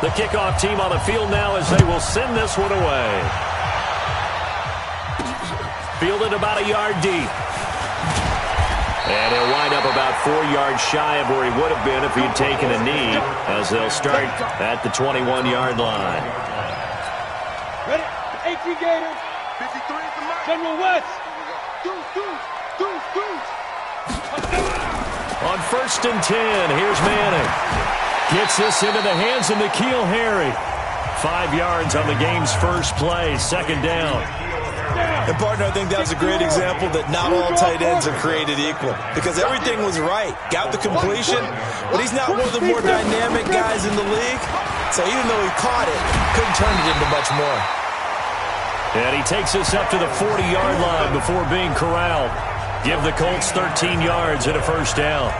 the kickoff team on the field now as they will send this one away. Fielded about a yard deep. And he'll wind up about 4 yards shy of where he would have been if he'd taken a knee, as they'll start at the 21-yard line. Ready? 18 Gators. 53 General West. On 1st and 10, here's Manning. Gets this into the hands of SiLNTKiLL8R's. 5 yards on the game's first play, 2nd down. And, partner, I think that was a great example that not all tight ends are created equal, because everything was right. Got the completion, but he's not one of the more dynamic guys in the league. So even though he caught it, couldn't turn it into much more. And he takes us up to the 40-yard line before being corralled. Give the Colts 13 yards and a 1st down.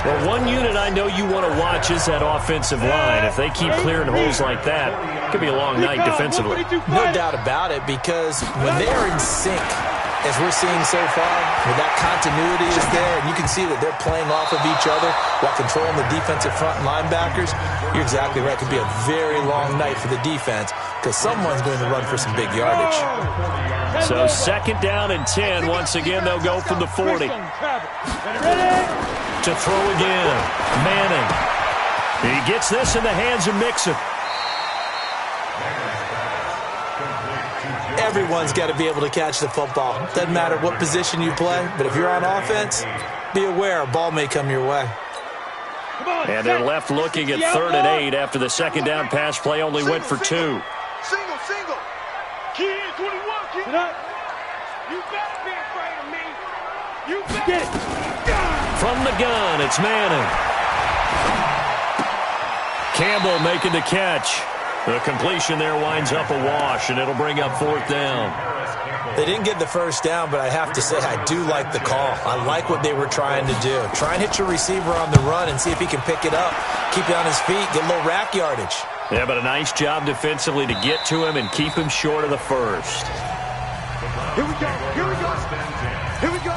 Well, one unit I know you want to watch is that offensive line. If they keep clearing holes like that, it could be a long night defensively. No doubt about it, because when they are in sync, as we're seeing so far, where that continuity is there, and you can see that they're playing off of each other while controlling the defensive front linebackers, you're exactly right. It could be a very long night for the defense, because someone's going to run for some big yardage. So 2nd down and 10. Once again, they'll go from the 40. To throw again. Manning. He gets this in the hands of Mixon. Everyone's got to be able to catch the football. Doesn't matter what position you play, but if you're on offense, be aware a ball may come your way. And they're left looking at 3rd and 8 after the 2nd down pass play only went for 2. Single. Kid, 21, kid. You better be afraid of me. You better. From the gun, it's Manning. Campbell making the catch. The completion there winds up a wash, and it'll bring up 4th down. They didn't get the 1st down, but I have to say I do like the call. I like what they were trying to do. Try and hit your receiver on the run and see if he can pick it up, keep it on his feet, get a little rack yardage. Yeah, but a nice job defensively to get to him and keep him short of the 1st. Here we go. Here we go. Here we go.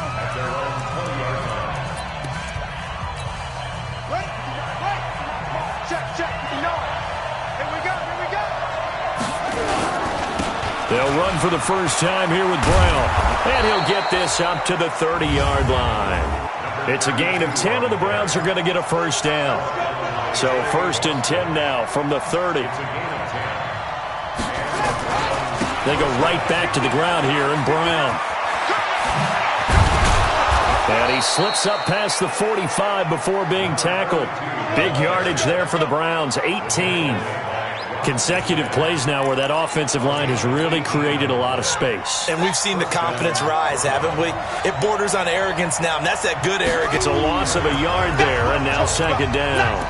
They'll run for the first time here with Brown. And he'll get this up to the 30-yard line. It's a gain of 10, and the Browns are going to get a 1st down. So 1st and 10 now from the 30. They go right back to the ground here, and Brown. And he slips up past the 45 before being tackled. Big yardage there for the Browns, 18. Consecutive plays now where that offensive line has really created a lot of space. And we've seen the confidence rise, haven't we? It borders on arrogance now, and that's that good arrogance. It's a loss of a yard there, and now 2nd down.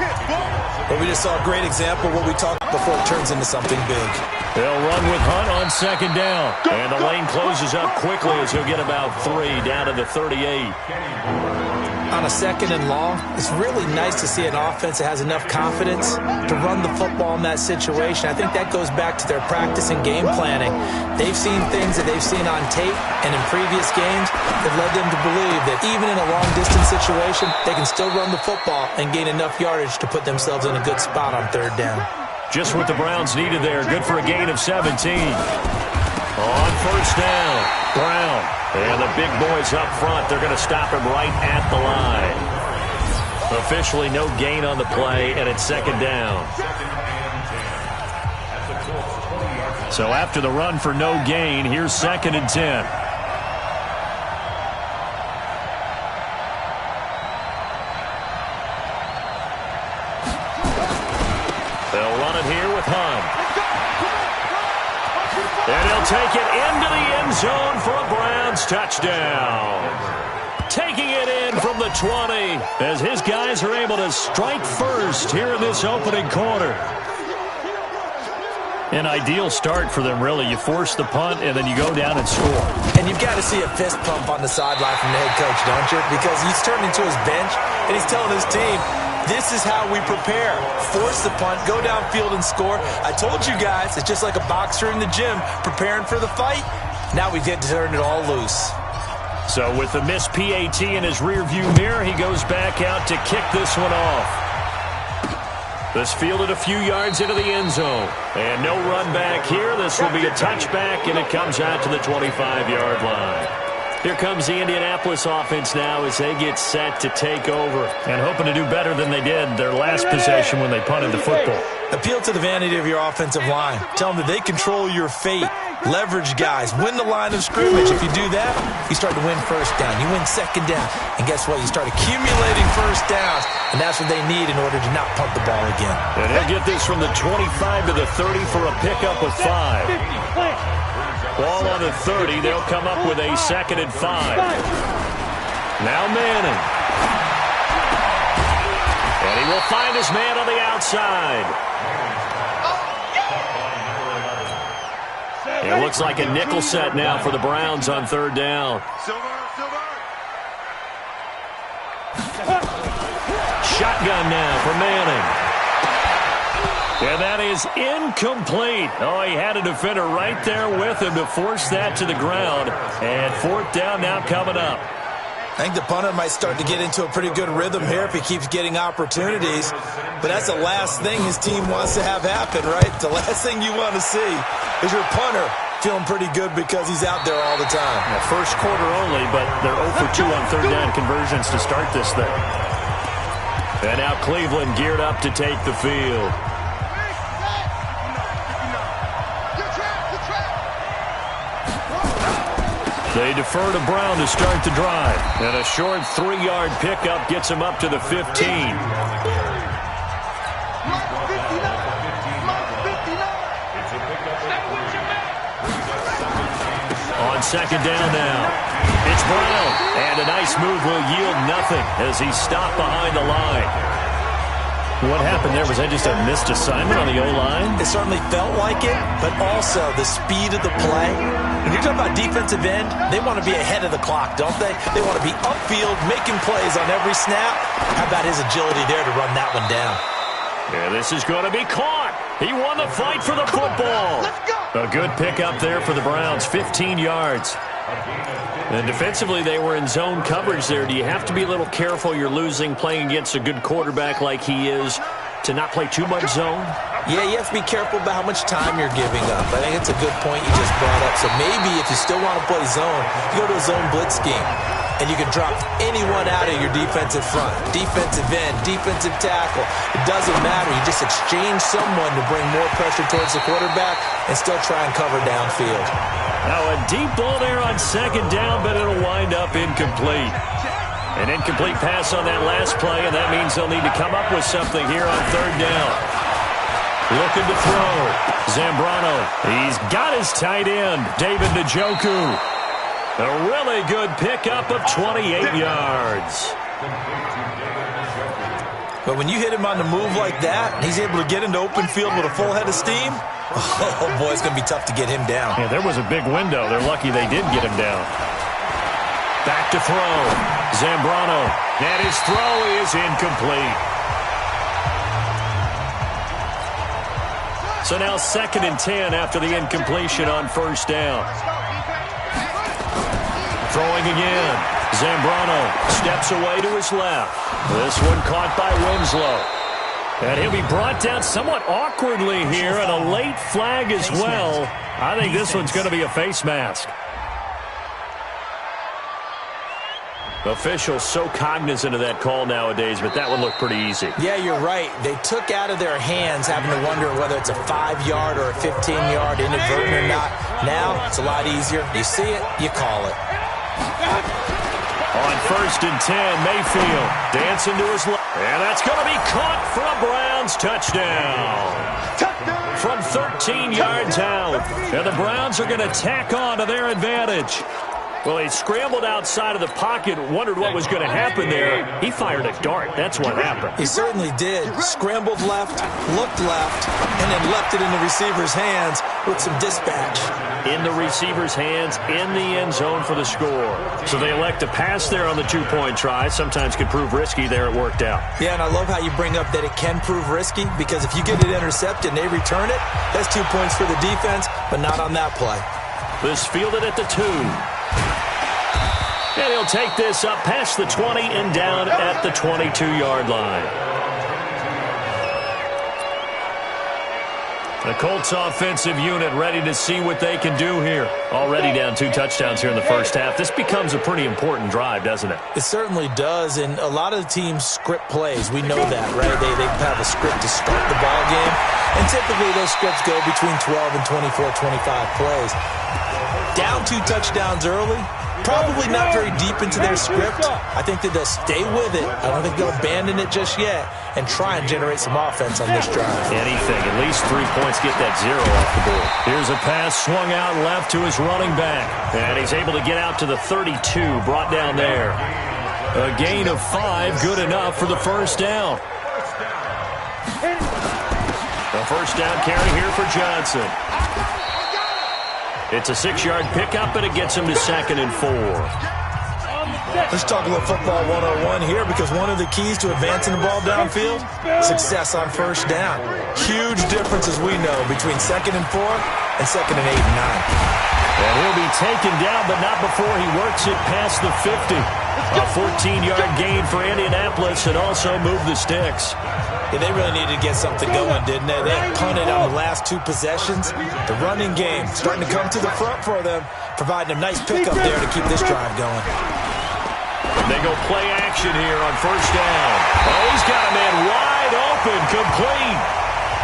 But we just saw a great example of what we talked before it turns into something big. They'll run with Hunt on 2nd down. And the lane closes up quickly as he'll get about 3 down to the 38. On a 2nd and long, it's really nice to see an offense that has enough confidence to run the football in that situation. I think that goes back to their practice and game planning. They've seen things that they've seen on tape and in previous games that led them to believe that even in a long-distance situation, they can still run the football and gain enough yardage to put themselves in a good spot on 3rd down. Just what the Browns needed there. Good for a gain of 17. On 1st down, Brown. And the big boys up front, they're going to stop him right at the line. Officially no gain on the play, and it's 2nd down. So after the run for no gain, here's 2nd and 10. They'll run it here with Hunt. And he'll take it into the end zone for a Browns touchdown. Taking it in from the 20 as his guys are able to strike first here in this opening quarter. An ideal start for them, really. You force the punt, and then you go down and score. And you've got to see a fist pump on the sideline from the head coach, don't you? Because he's turned into his bench, and he's telling his team, this is how we prepare. Force the punt, go downfield and score. I told you guys, it's just like a boxer in the gym preparing for the fight. Now we get to turn it all loose. So with the missed PAT in his rearview mirror, he goes back out to kick this one off. This fielded a few yards into the end zone. And no run back here. This will be a touchback, and it comes out to the 25-yard line. Here comes the Indianapolis offense now as they get set to take over. And hoping to do better than they did their last possession when they punted the football. Appeal to the vanity of your offensive line. Tell them that they control your fate. Leverage guys. Win the line of scrimmage. If you do that, you start to win first down. You win second down. And guess what? You start accumulating first downs. And that's what they need in order to not punt the ball again. And he'll get this from the 25 to the 30 for a pickup of 5. Ball on the 30. They'll come up with a 2nd and 5. Now Manning. And he will find his man on the outside. It looks like a nickel set now for the Browns on 3rd down. Shotgun now for Manning. And that is incomplete. Oh, he had a defender right there with him to force that to the ground. And 4th down now coming up. I think the punter might start to get into a pretty good rhythm here if he keeps getting opportunities. But that's the last thing his team wants to have happen, right? The last thing you want to see is your punter feeling pretty good because he's out there all the time. Well, first quarter only, but they're 0 for 2 on 3rd down conversions to start this thing. And now Cleveland geared up to take the field. They defer to Brown to start the drive. And a short 3-yard pickup gets him up to the 15. On 2nd down now. It's Brown. And a nice move will yield nothing as he's stopped behind the line. What happened there? Was that just a missed assignment on the O-line? It certainly felt like it, but also the speed of the play. When you're talking about defensive end, they want to be ahead of the clock, don't they? They want to be upfield, making plays on every snap. How about his agility there to run that one down? Yeah, this is going to be caught. He won the fight for the football. A good pickup there for the Browns, 15 yards. And defensively, they were in zone coverage there. Do you have to be a little careful? You're losing, playing against a good quarterback like he is, to not play too much zone? Yeah, you have to be careful about how much time you're giving up. I think it's a good point you just brought up. So maybe if you still want to play zone, you go to a zone blitz scheme. And you can drop anyone out of your defensive front. Defensive end, defensive tackle. It doesn't matter. You just exchange someone to bring more pressure towards the quarterback and still try and cover downfield. Now a deep ball there on 2nd down, but it'll wind up incomplete. An incomplete pass on that last play, and that means they'll need to come up with something here on 3rd down. Looking to throw. Zambrano. He's got his tight end, David Njoku. A really good pickup of 28 yards. But when you hit him on the move like that, and he's able to get into open field with a full head of steam, oh boy, it's going to be tough to get him down. Yeah, there was a big window. They're lucky they did get him down. Back to throw. Zambrano. And his throw is incomplete. So now 2nd and 10 after the incompletion on 1st down. Throwing again. Zambrano steps away to his left. This one caught by Winslow. And he'll be brought down somewhat awkwardly here, and a late flag as well. I think this one's going to be a face mask. Officials so cognizant of that call nowadays, but that would look pretty easy. Yeah, you're right. They took out of their hands having to wonder whether it's a 5-yard or a 15-yard inadvertent or not. Now, it's a lot easier. You see it, you call it. On 1st and 10, Mayfield dancing to his left. And that's going to be caught for a Browns touchdown. From 13 yards out. And the Browns are going to tack on to their advantage. Well, he scrambled outside of the pocket, wondered what was going to happen there. He fired a dart. That's what happened. He certainly did. Scrambled left, looked left, and then left it in the receiver's hands with some dispatch. In the receiver's hands, in the end zone for the score. So they elect to pass there on the 2-point try. Sometimes could prove risky. There it worked out. Yeah, and I love how you bring up that it can prove risky, because if you get it intercepted and they return it, that's 2 points for the defense, but not on that play. This fielded at the 2. And he'll take this up past the 20 and down at the 22-yard line. The Colts offensive unit ready to see what they can do here. Already down 2 touchdowns here in the first half. This becomes a pretty important drive, doesn't it? It certainly does, and a lot of the teams script plays. We know that, right? They have a script to start the ball game, and typically those scripts go between 12 and 24, 25 plays. Down 2 touchdowns early, probably not very deep into their script. I think that they'll stay with it. I don't think they'll abandon it just yet and try and generate some offense on this drive. Anything, at least 3 points, get that 0 off the board. Here's a pass swung out left to his running back, and he's able to get out to the 32, brought down there. A gain of 5, good enough for the first down. The first down carry here for Johnson. It's a 6-yard pickup, and it gets him to 2nd and 4. Let's talk a little football 101 here, because one of the keys to advancing the ball downfield, success on first down. Huge difference, as we know, between 2nd and 4 and 2nd and 8 and 9. And he'll be taken down, but not before he works it past the 50. A 14-yard gain for Indianapolis, and also move the sticks. Yeah, they really needed to get something going, didn't they? They punted on the last 2 possessions. The running game starting to come to the front for them, providing a nice pickup there to keep this drive going. They go play action here on first down. Oh, he's got a man wide open, complete.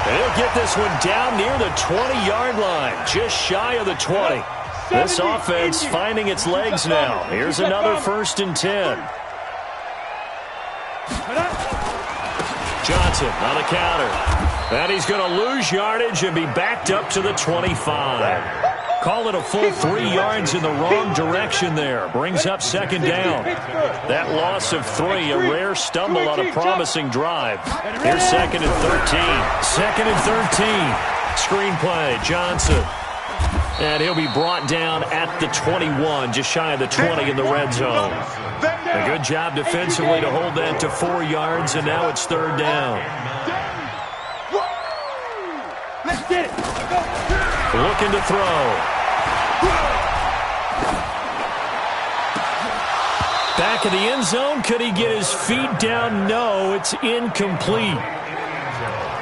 And he'll get this one down near the 20-yard line, just shy of the 20. This offense finding its legs now. Here's another 1st and 10. Johnson on the counter. And he's going to lose yardage and be backed up to the 25. Call it a full 3 yards in the wrong direction there. Brings up 2nd down. That loss of 3, a rare stumble on a promising drive. Here's 2nd and 13. 2nd and 13. Screenplay, Johnson. And he'll be brought down at the 21, just shy of the 20 in the red zone. A good job defensively to hold that to 4 yards, and now it's 3rd down. Let's get it. Looking to throw. Back in the end zone. Could he get his feet down? No, it's incomplete.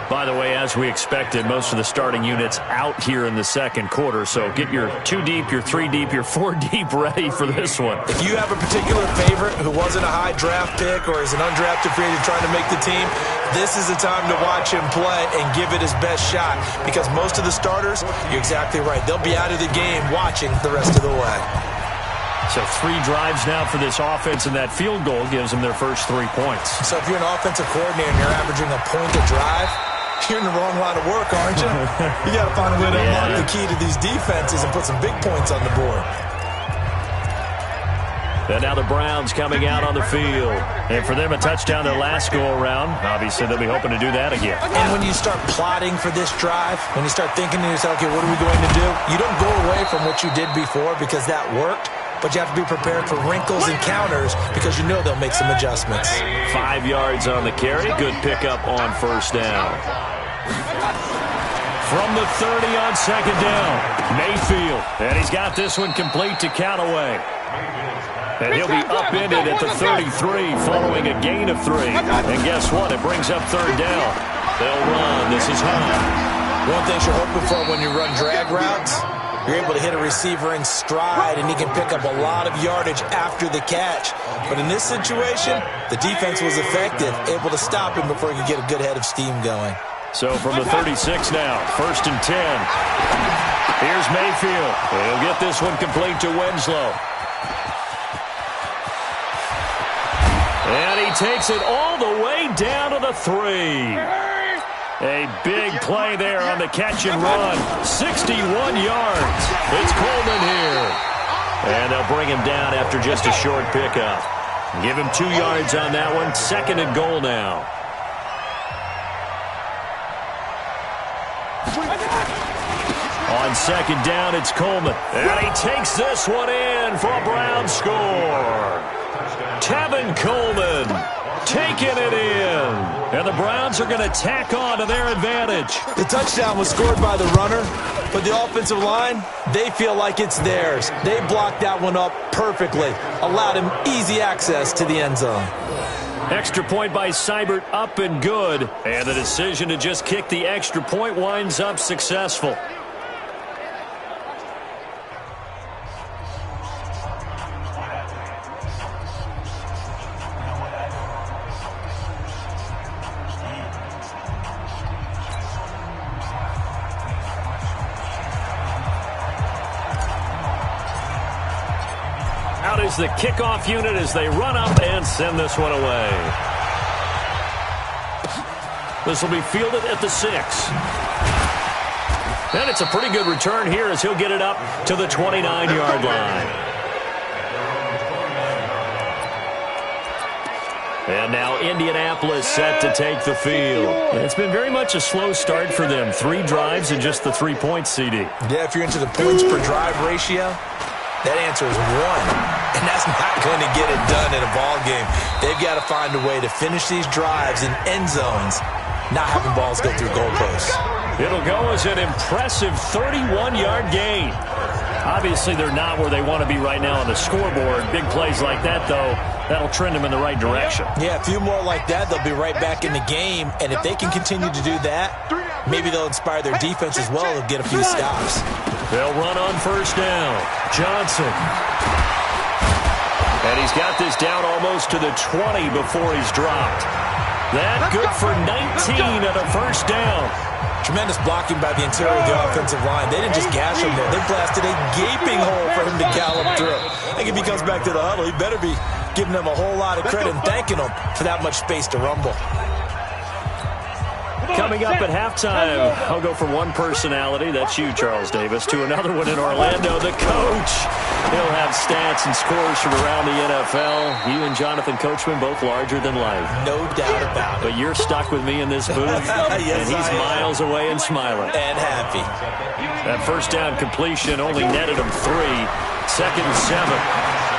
By the way, as we expected, most of the starting units out here in the 2nd quarter. So get your 2 deep, your 3 deep, your 4 deep ready for this one. If you have a particular favorite who wasn't a high draft pick or is an undrafted free agent trying to make the team, this is the time to watch him play and give it his best shot. Because most of the starters, you're exactly right, they'll be out of the game watching the rest of the way. So 3 drives now for this offense, and that field goal gives them their first 3 points. So if you're an offensive coordinator and you're averaging a point a drive, you're in the wrong line of work, aren't you? You got to find a way to unlock the key to these defenses and put some big points on the board. And now the Browns coming out on the field. And for them, a touchdown their last go-around. Obviously, they'll be hoping to do that again. And when you start plotting for this drive, when you start thinking to yourself, okay, what are we going to do? You don't go away from what you did before because that worked. But you have to be prepared for wrinkles and counters because you know they'll make some adjustments. 5 yards on the carry. Good pickup on first down. From the 30 on 2nd down, Mayfield. And he's got this one complete to Callaway. And he'll be upended at the 33 following a gain of 3. And guess what? It brings up 3rd down. They'll run. This is high. One thing you're hoping for when you run drag routes, you're able to hit a receiver in stride, and he can pick up a lot of yardage after the catch. But in this situation, the defense was effective, able to stop him before he could get a good head of steam going. So from the 36 now, 1st and 10. Here's Mayfield. He'll get this one complete to Winslow. And he takes it all the way down to the 3. A big play there on the catch and run. 61 yards. It's Coleman here. And they'll bring him down after just a short pickup. Give him 2 yards on that one. 2nd and goal now. On 2nd down, it's Coleman. And he takes this one in for a Brown score. Tevin Coleman taking it in. And the Browns are going to tack on to their advantage. The touchdown was scored by the runner, but the offensive line, they feel like it's theirs. They blocked that one up perfectly, allowed him easy access to the end zone. Extra point by Seibert, up and good. And the decision to just kick the extra point winds up successful. Out is the kickoff unit as they run up and send this one away. This will be fielded at the 6. And it's a pretty good return here as he'll get it up to the 29-yard line. And now Indianapolis set to take the field. It's been very much a slow start for them. 3 drives and just the 3 points, CD. Yeah, if you're into the points per drive ratio, that answer is 1. And that's not going to get it done in a ball game. They've got to find a way to finish these drives in end zones, not having balls go through goalposts. It'll go as an impressive 31-yard gain. Obviously, they're not where they want to be right now on the scoreboard. Big plays like that, though, that'll trend them in the right direction. Yeah, a few more like that, they'll be right back in the game. And if they can continue to do that, maybe they'll inspire their defense as well and get a few stops. They'll run on first down. Johnson. And he's got this down almost to the 20 before he's dropped. That good for 19 at a first down. Tremendous blocking by the interior of the offensive line. They didn't just gash him there. They blasted a gaping hole for him to gallop through. I think if he comes back to the huddle, he better be giving them a whole lot of credit and thanking them for that much space to rumble. Coming up at halftime, I'll go from one personality, that's you, Charles Davis, to another one in Orlando, the coach. He'll have stats and scores from around the NFL. You and Jonathan Coachman, both larger than life. No doubt about it. But you're stuck with me in this booth, yes, and he's miles away and smiling. And happy. That first down completion only netted him 3. 2nd and 7.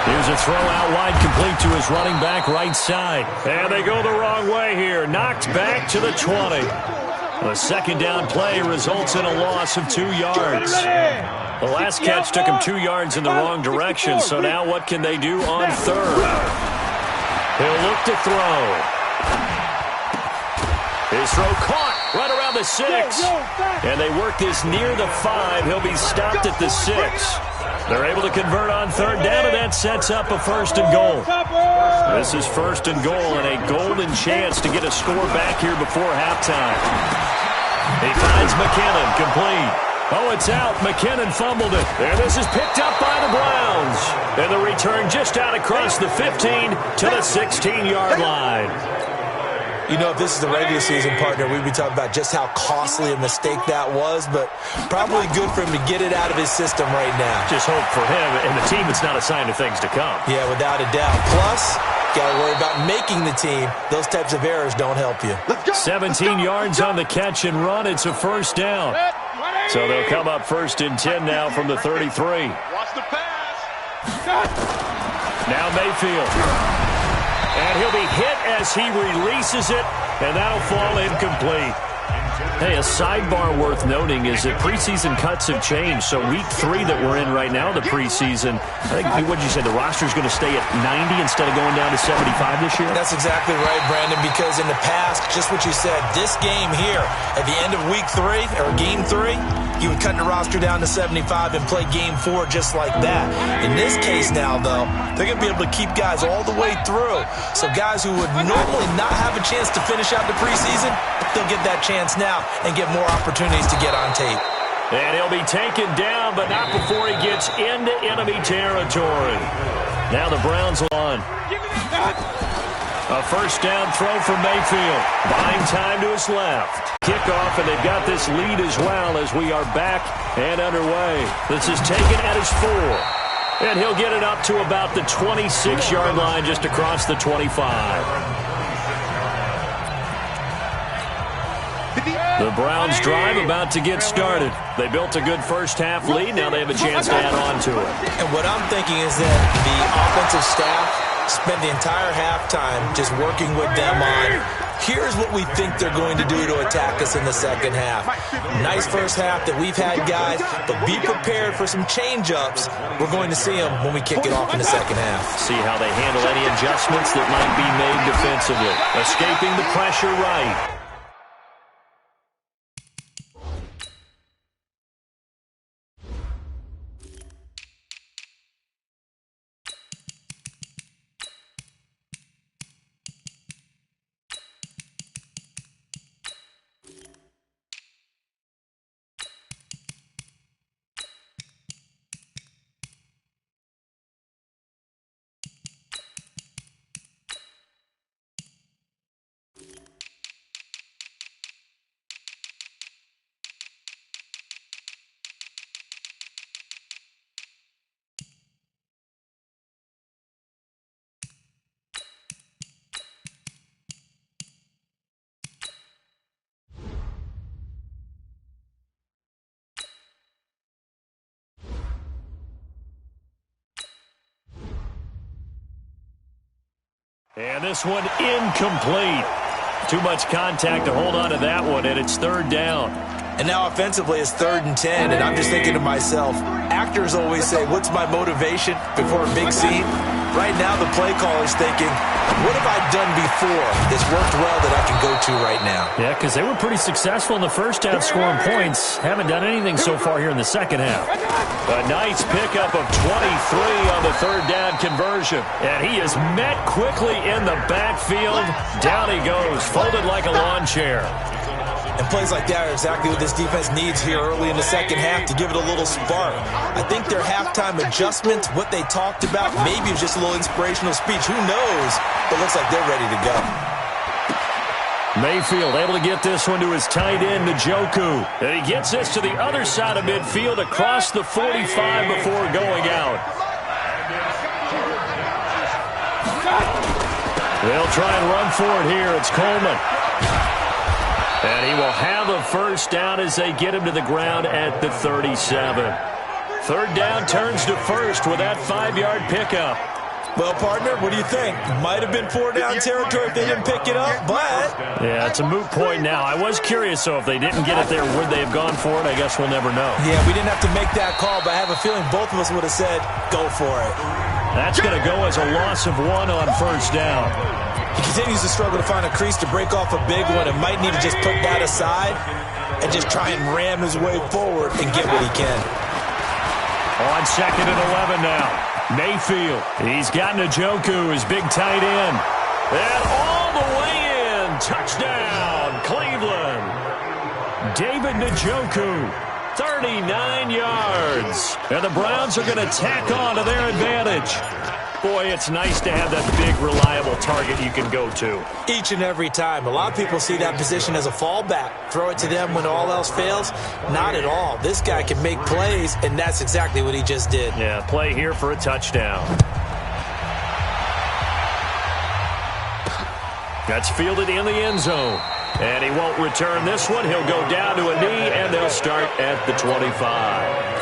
Here's a throw out wide, complete to his running back right side. And they go the wrong way here. Knocked back to the 20. The second down play results in a loss of 2 yards. The last catch took him 2 yards in the wrong direction, so now what can they do on 3rd? He'll look to throw. His throw caught right around the 6. And they work this near the 5. He'll be stopped at the 6. They're able to convert on 3rd down, and that sets up a 1st and goal. This is 1st and goal and a golden chance to get a score back here before halftime. He finds McKinnon, complete. Oh, it's out. McKinnon fumbled it. And this is picked up by the Browns. And the return just out across the 15 to the 16-yard line. You know, if this is the regular season, partner, we'd be talking about just how costly a mistake that was, but probably good for him to get it out of his system right now. Just hope for him and the team it's not a sign of things to come. Yeah, without a doubt. Plus, got to worry about making the team. Those types of errors don't help you. 17 yards on the catch and run. It's a 1st down. So they'll come up 1st and 10 now from the 33. Watch the pass. Now Mayfield. And he'll be hit as he releases it, and that'll fall incomplete. Hey, a sidebar worth noting is that preseason cuts have changed. So week 3 that we're in right now, the preseason, I think, what did you say, the roster's going to stay at 90 instead of going down to 75 this year? That's exactly right, Brandon, because in the past, just what you said, this game here, at the end of week 3, or game 3, you would cut the roster down to 75 and play game 4 just like that. In this case now, though, they're going to be able to keep guys all the way through. So guys who would normally not have a chance to finish out the preseason, they'll get that chance now and get more opportunities to get on tape. And he'll be taken down, but not before he gets into enemy territory. Now the Browns on. A 1st down throw for Mayfield. Buying time to his left. Kickoff, and they've got this lead as well as we are back and underway. This is taken at his 4. And he'll get it up to about the 26-yard line just across the 25. The Browns drive about to get started. They built a good first half lead. Now they have a chance to add on to it. And what I'm thinking is that the offensive staff spent the entire halftime just working with them on Here's what we think they're going to do to attack us in the second half. Nice first half that we've had, guys, but be prepared for some change-ups. We're going to see them when we kick it off in the second half. See how they handle any adjustments that might be made defensively. Escaping the pressure right. And this one incomplete. Too much contact to hold on to that one, and it's third down. And now offensively it's 3rd and 10, and I'm just thinking to myself, actors always say, what's my motivation before a big scene? Right now the play caller's thinking, what have I done before that's worked well that I can go to right now? Yeah, because they were pretty successful in the first half scoring points. Haven't done anything so far here in the second half. A nice pickup of 23 on the third down conversion. And he is met quickly in the backfield. Down he goes, folded like a lawn chair. And plays like that are exactly what this defense needs here early in the second half to give it a little spark. I think their halftime adjustments, what they talked about, maybe it was just a little inspirational speech. Who knows? But it looks like they're ready to go. Mayfield able to get this one to his tight end, Njoku. And he gets this to the other side of midfield across the 45 before going out. They'll try and run for it here. It's Coleman. And he will have a first down as they get him to the ground at the 37. Third down turns to first with that 5-yard pickup. Well, partner, what do you think? Might have been 4-down territory if they didn't pick it up, but... Yeah, it's a moot point now. I was curious, so if they didn't get it there, would they have gone for it? I guess we'll never know. Yeah, we didn't have to make that call, but I have a feeling both of us would have said, go for it. That's going to go as a loss of 1 on first down. He continues to struggle to find a crease to break off a big one and might need to just put that aside and just try and ram his way forward and get what he can. On 2nd and 11 now. Mayfield. He's got Njoku, his big tight end. And all the way in. Touchdown, Cleveland. David Njoku, 39 yards. And the Browns are going to tack on to their advantage. Boy, it's nice to have that big, reliable target you can go to. Each and every time. A lot of people see that position as a fallback. Throw it to them when all else fails. Not at all. This guy can make plays, and that's exactly what he just did. Yeah, play here for a touchdown. That's fielded in the end zone. And he won't return this one. He'll go down to a knee, and they'll start at the 25.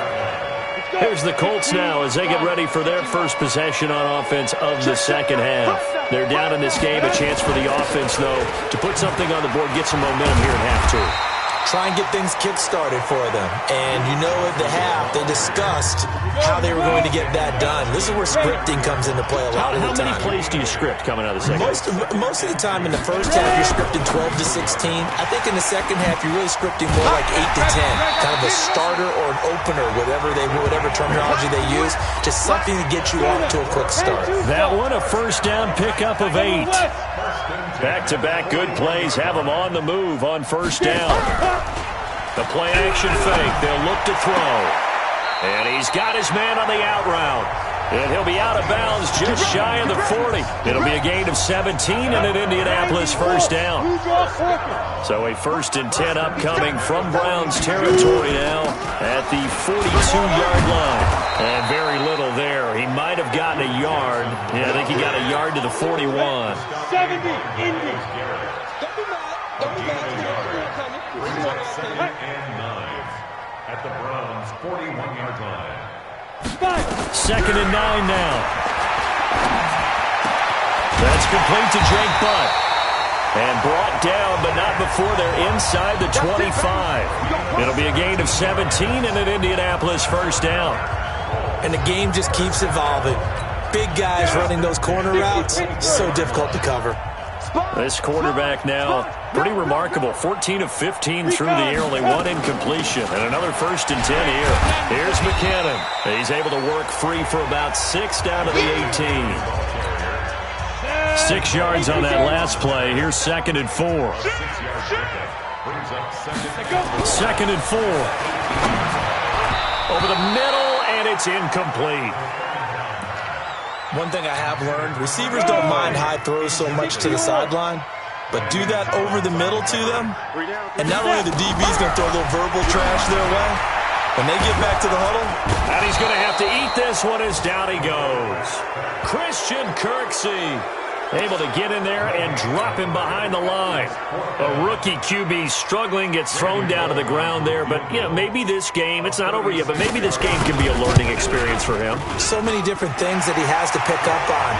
Here's the Colts now as they get ready for their first possession on offense of the second half. They're down in this game. A chance for the offense, though, to put something on the board, get some momentum here in half 2. Try and get things kick-started for them. And you know at the half, they discussed how they were going to get that done. This is where scripting comes into play a lot of the time. How many plays do you script coming out of the second half? Most of the time in the first half, you're scripting 12 to 16. I think in the second half, you're really scripting more like 8 to 10. Kind of a starter or an opener, whatever terminology they use. Just something to get you off to a quick start. That one, a first down pickup of 8. Back-to-back good plays have them on the move on first down. The play-action fake. They'll look to throw. And he's got his man on the out route. And he'll be out of bounds just shy of the 40. It'll be a gain of 17 and an Indianapolis first down. So a 1st and 10 upcoming from Browns territory now at the 42-yard line. And very little there. He might have gotten a yard. Yeah, I think he got a yard to the 41. 70, Indy. At the Browns' 41-yard line. 2nd and 9 now. That's complete to Jake Butt. And brought down, but not before they're inside the 25. It'll be a gain of 17 and an Indianapolis first down. And the game just keeps evolving. Big guys running those corner routes, so difficult to cover. This quarterback now, pretty remarkable. 14 of 15 through the air, only one incompletion. And another 1st and 10 here. Here's McKinnon. He's able to work free for about 6 down to the 18. 6 yards on that last play. Here's 2nd and 4. 2nd and 4. Over the middle, and it's incomplete. One thing I have learned, receivers don't mind high throws so much to the sideline, but do that over the middle to them, and not only the DB's going to throw a little verbal trash their way, when they get back to the huddle. And he's going to have to eat this one as down he goes. Christian Kirksey able to get in there and drop him behind the line. A rookie QB struggling, gets thrown down to the ground there. But, you know, maybe this game, it's not over yet, but maybe this game can be a learning experience for him. So many different things that he has to pick up on.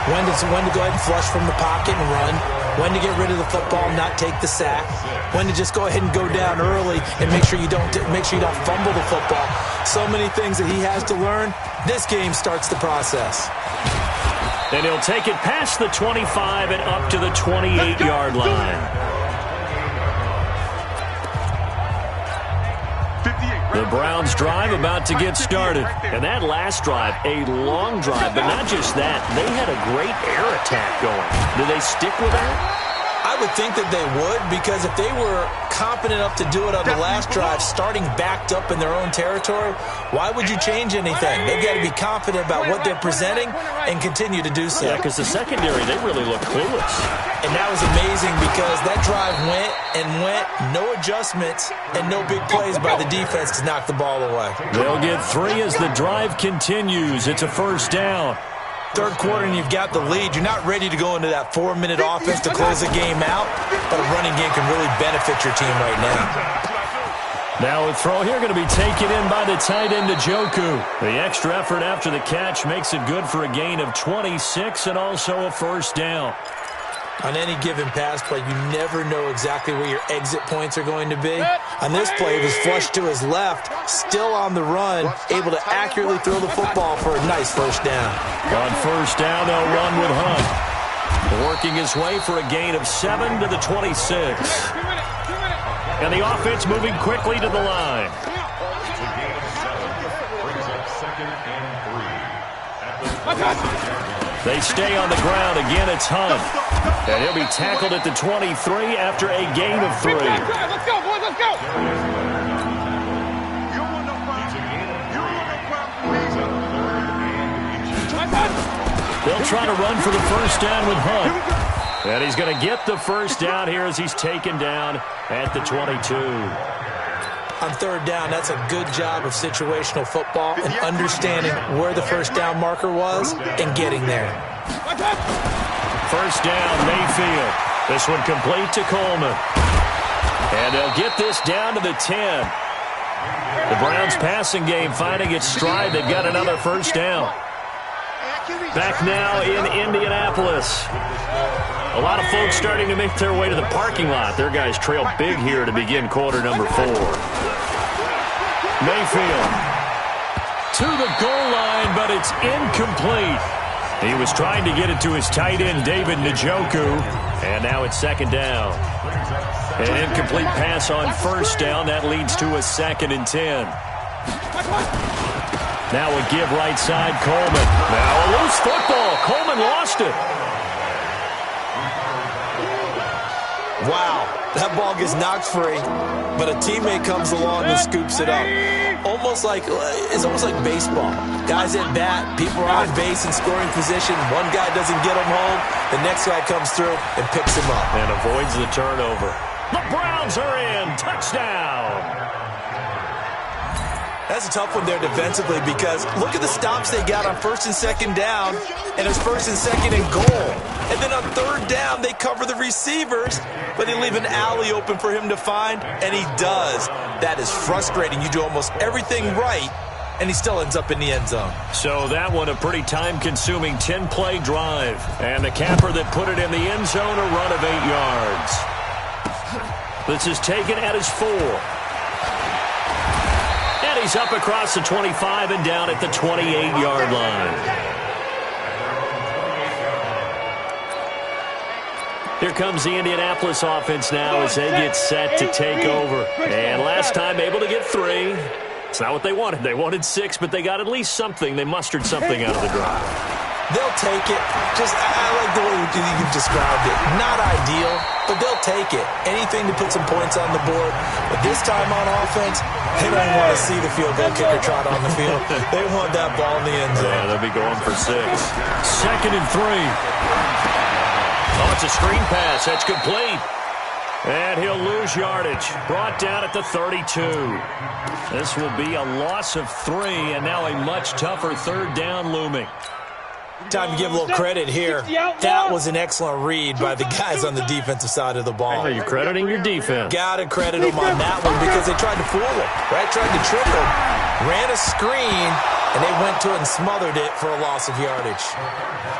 When to go ahead and flush from the pocket and run. When to get rid of the football and not take the sack. When to just go ahead and go down early and make sure you don't fumble the football. So many things that he has to learn. This game starts the process. And he'll take it past the 25 and up to the 28-yard line. The Browns drive about to get started. And that last drive, a long drive, but not just that. They had a great air attack going. Do they stick with that? I would think that they would, because if they were competent enough to do it on the last drive, starting backed up in their own territory, why would you change anything? They've got to be confident about what they're presenting and continue to do so. Yeah, because the secondary, they really look clueless. And that was amazing because that drive went and went, no adjustments and no big plays by the defense to knock the ball away. They'll get 3 as the drive continues. It's a first down. Third quarter and you've got the lead. You're not ready to go into that 4-minute offense to close the game out, but a running game can really benefit your team right now. Now a throw here going to be taken in by the tight end, Njoku. The extra effort after the catch makes it good for a gain of 26 and also a first down. On any given pass play, you never know exactly where your exit points are going to be. On this play, it was flushed to his left, still on the run, able to accurately throw the football for a nice first down. On first down, they'll run with Hunt. Working his way for a gain of 7 to the 26. And the offense moving quickly to the line. They stay on the ground. Again, it's Hunt. And he'll be tackled at the 23 after a gain of 3. Let's go, boys, let's go. They'll try to run for the first down with Hunt. And he's going to get the first down here as he's taken down at the 22. On third down, that's a good job of situational football and understanding where the first down marker was and getting there. First down, Mayfield. This one complete to Coleman. And they'll get this down to the 10. The Browns passing game finding its stride. They've got another first down. Back now in Indianapolis. A lot of folks starting to make their way to the parking lot. Their guys trail big here to begin quarter number 4. Mayfield to the goal line, but it's incomplete. He was trying to get it to his tight end, David Njoku, and now it's second down. An incomplete pass on first down. That leads to a 2nd and 10. Now a give right side, Coleman. Now a loose football. Coleman lost it. Wow, that ball gets knocked free, but a teammate comes along and scoops it up. It's almost like baseball. Guys at bat, people are on base in scoring position. One guy doesn't get him home, the next guy comes through and picks him up. And avoids the turnover. The Browns are in. Touchdown. That's a tough one there defensively because look at the stops they got on 1st and 2nd down, and it was 1st and 2nd and goal. And then on 3rd down, they cover the receivers, but they leave an alley open for him to find, and he does. That is frustrating. You do almost everything right, and he still ends up in the end zone. So that one a pretty time-consuming 10-play drive. And the capper that put it in the end zone, a run of 8 yards. This is taken at his 4. And he's up across the 25 and down at the 28-yard line. Here comes the Indianapolis offense now as they get set to take over. And last time able to get 3. It's not what they wanted. They wanted 6, but they got at least something. They mustered something out of the drive. They'll take it. I like the way you've described it. Not ideal, but they'll take it. Anything to put some points on the board. But this time on offense, they don't want to see the field goal kicker trot on the field. They want that ball in the end zone. Yeah, they'll be going for 6. 2nd and 3. Oh, it's a screen pass. That's complete. And he'll lose yardage. Brought down at the 32. This will be a loss of 3, and now a much tougher 3rd down looming. Time to give a little credit here. That was an excellent read by the guys on the defensive side of the ball. Are you crediting your defense? Got to credit them on that one because they tried to fool him, right? Tried to trick him, ran a screen, and they went to it and smothered it for a loss of yardage.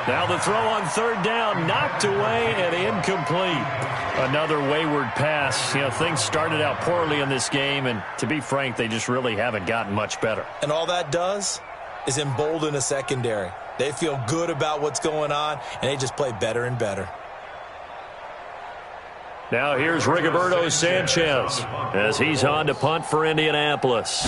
Now the throw on 3rd down, knocked away and incomplete. Another wayward pass. You know, things started out poorly in this game, and to be frank, they just really haven't gotten much better. And all that does is embolden a secondary. They feel good about what's going on, and they just play better and better. Now here's Rigoberto Sanchez as he's on to punt for Indianapolis.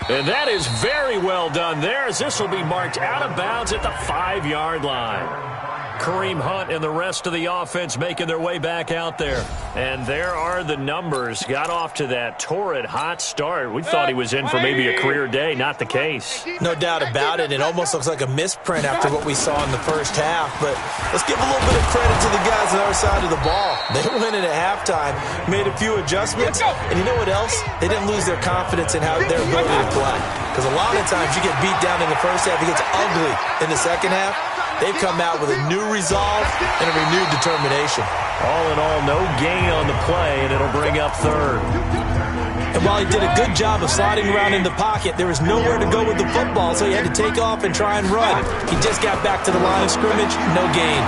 And that is very well done there, as this will be marked out of bounds at the 5-yard line. Kareem Hunt and the rest of the offense making their way back out there. And there are the numbers. Got off to that torrid hot start. We thought he was in for maybe a career day. Not the case. No doubt about it. It almost looks like a misprint after what we saw in the first half. But let's give a little bit of credit to the guys on our side of the ball. They went in at halftime, made a few adjustments, and you know what else? They didn't lose their confidence in their ability to play. Because a lot of times you get beat down in the first half, it gets ugly in the second half. They've come out with a new resolve and a renewed determination. All in all, no gain on the play, and it'll bring up 3rd. And while he did a good job of sliding around in the pocket, there was nowhere to go with the football, so he had to take off and try and run. He just got back to the line of scrimmage, no gain.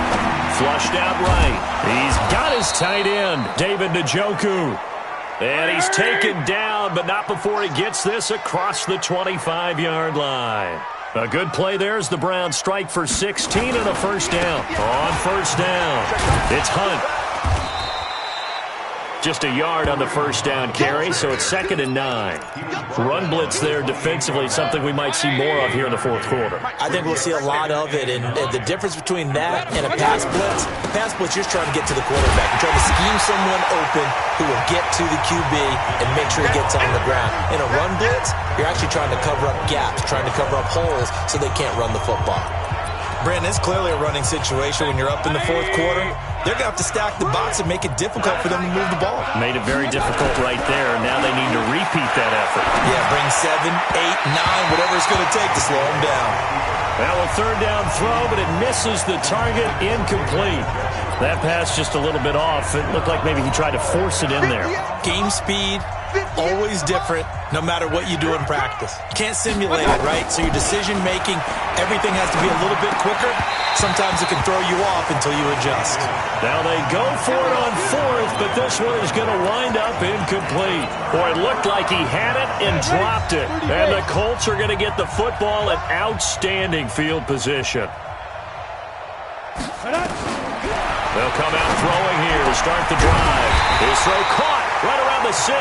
Flushed out right. He's got his tight end, David Njoku. And he's taken down, but not before he gets this across the 25-yard line. A good play there as the Browns strike for 16 and a 1st down. On 1st down, it's Hunt. Just a yard on the 1st down carry, so it's 2nd and 9. Run blitz there defensively, something we might see more of here in the 4th quarter. I think we'll see a lot of it, and the difference between that and a pass blitz, you're just trying to get to the quarterback. You're trying to scheme someone open who will get to the QB and make sure he gets on the ground. In a run blitz, you're actually trying to cover up gaps, trying to cover up holes so they can't run the football. Brandon, it's clearly a running situation when you're up in the 4th quarter. They're going to have to stack the box and make it difficult for them to move the ball. Made it very difficult right there. Now they need to repeat that effort. Yeah, bring 7, 8, 9, whatever it's going to take to slow them down. Now a 3rd down throw, but it misses the target, incomplete. That pass just a little bit off. It looked like maybe he tried to force it in there. Game speed, always different, no matter what you do in practice. You can't simulate it, right? So your decision-making, everything has to be a little bit quicker. Sometimes it can throw you off until you adjust. Now they go for it on 4th, but this one is going to wind up incomplete. Boy, it looked like he had it and dropped it. And the Colts are going to get the football in outstanding field position. They'll come out throwing here to start the drive. His throw caught right around the 6.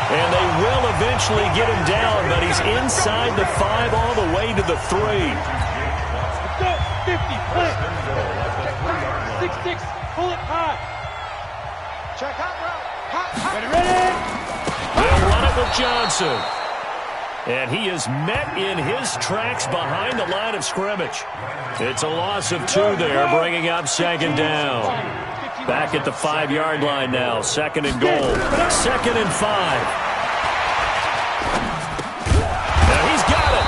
And they will eventually get him down, but he's inside the 5 all the way to the 3. 50, pull it. 6-6, pull it high. Check hot route. Ready? They'll run it with Johnson. And he is met in his tracks behind the line of scrimmage. It's a loss of 2 there, bringing up 2nd down. Back at the 5-yard line now, 2nd and goal. 2nd and 5. Now he's got it.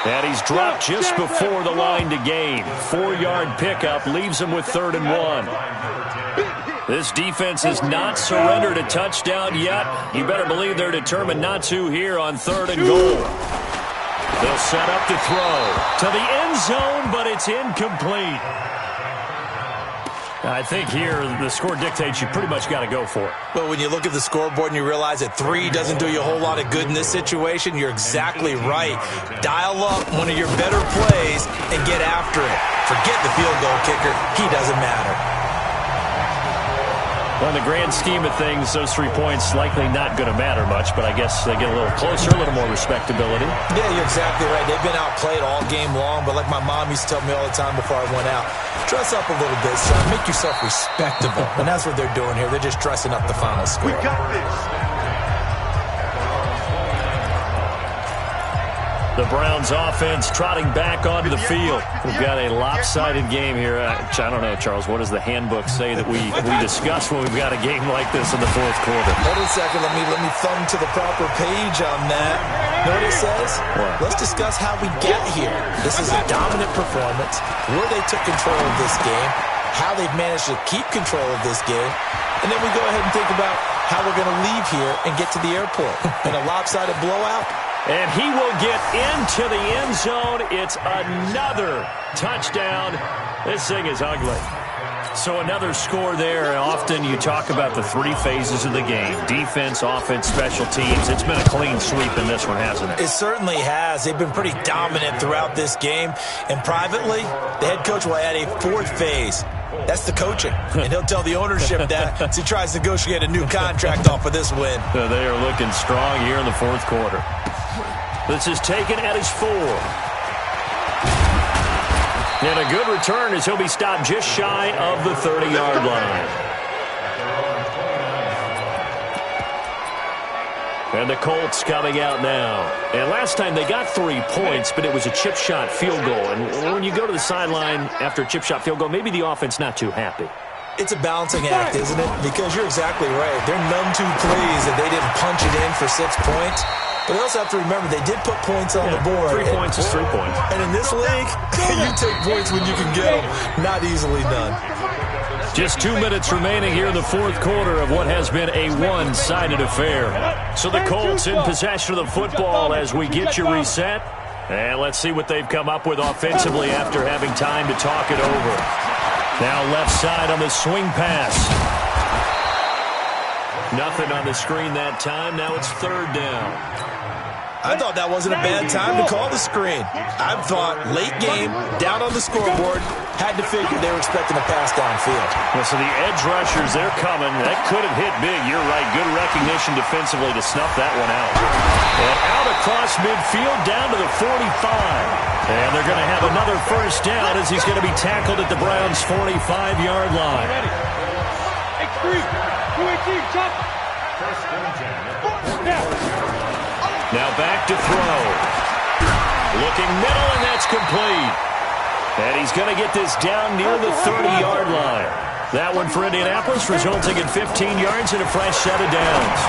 And he's dropped just before the line to gain. 4-yard pickup leaves him with 3rd and 1. This defense has not surrendered a touchdown yet. You better believe they're determined not to here on 3rd and goal. They'll set up to throw to the end zone, but it's incomplete. I think here the score dictates you pretty much got to go for it. But when you look at the scoreboard and you realize that 3 doesn't do you a whole lot of good in this situation, you're exactly right. Dial up one of your better plays and get after it. Forget the field goal kicker. He doesn't matter. On the grand scheme of things, those 3 points likely not going to matter much, but I guess they get a little closer, a little more respectability. Yeah, you're exactly right. They've been outplayed all game long, but like my mom used to tell me all the time before I went out, dress up a little bit, son. Make yourself respectable. And that's what they're doing here. They're just dressing up the final score. We got this. The Browns offense trotting back onto the field. We've got a lopsided game here. I don't know, Charles, what does the handbook say that we discuss when we've got a game like this in the 4th quarter? Hold on a second. Let me thumb to the proper page on that. Know what it says? What? Let's discuss how we got here. This is a dominant performance, where they took control of this game, how they've managed to keep control of this game, and then we go ahead and think about how we're going to leave here and get to the airport. In a lopsided blowout, and he will get into the end zone. It's another touchdown. This thing is ugly. So another score there. Often you talk about the 3 phases of the game. Defense, offense, special teams. It's been a clean sweep in this one, hasn't it? It certainly has. They've been pretty dominant throughout this game. And privately, the head coach will add a 4th phase. That's the coaching. And he'll tell the ownership that as he tries to negotiate a new contract off of this win. They are looking strong here in the 4th quarter. This is taken at his 4. And a good return as he'll be stopped just shy of the 30-yard line. And the Colts coming out now. And last time they got 3 points, but it was a chip shot field goal. And when you go to the sideline after a chip shot field goal, maybe the offense not too happy. It's a balancing act, isn't it? Because you're exactly right. They're none too pleased that they didn't punch it in for 6 points. But they also have to remember they did put points on the board. 3 points is 3 points. And in this league, you take points when you can get them. Not easily done. Just 2 minutes remaining here in the 4th quarter of what has been a one-sided affair. So the Colts in possession of the football as we get you reset. And let's see what they've come up with offensively after having time to talk it over. Now left side on the swing pass. Nothing on the screen that time. Now it's 3rd down. I thought that wasn't a bad time to call the screen. I thought late game, down on the scoreboard, had to figure they were expecting a pass downfield. Well, so the edge rushers, they're coming. That could have hit big. You're right. Good recognition defensively to snuff that one out. And out across midfield down to the 45. And they're going to have another 1st down as he's going to be tackled at the Browns' 45-yard line. X3, 218, chop. Now back to throw. Looking middle, and that's complete. And he's going to get this down near the 30-yard line. That one for Indianapolis, resulting in 15 yards and a fresh set of downs.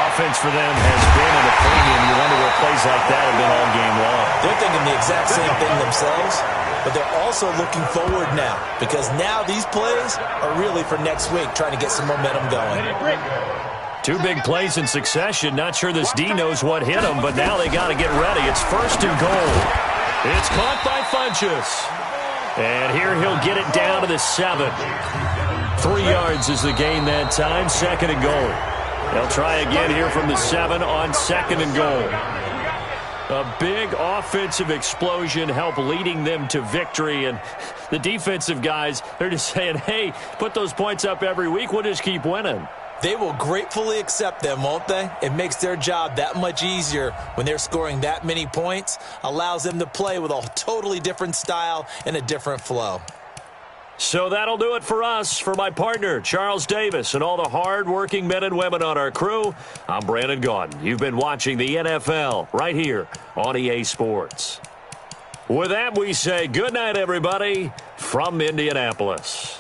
Offense for them has been at a premium. You wonder where plays like that have been all game long. They're thinking the exact same thing themselves, but they're also looking forward now because now these plays are really for next week, trying to get some momentum going. 2 big plays in succession. Not sure this D knows what hit him, but now they got to get ready. It's 1st and goal. It's caught by Funchess. And here he'll get it down to the 7. 3 yards is the gain that time. 2nd and goal. They'll try again here from the 7 on 2nd and goal. A big offensive explosion help leading them to victory. And the defensive guys, they're just saying, hey, put those points up every week. We'll just keep winning. They will gratefully accept them, won't they? It makes their job that much easier when they're scoring that many points. Allows them to play with a totally different style and a different flow. So that'll do it for us. For my partner, Charles Davis, and all the hard-working men and women on our crew, I'm Brandon Gaudin. You've been watching the NFL right here on EA Sports. With that, we say good night, everybody, from Indianapolis.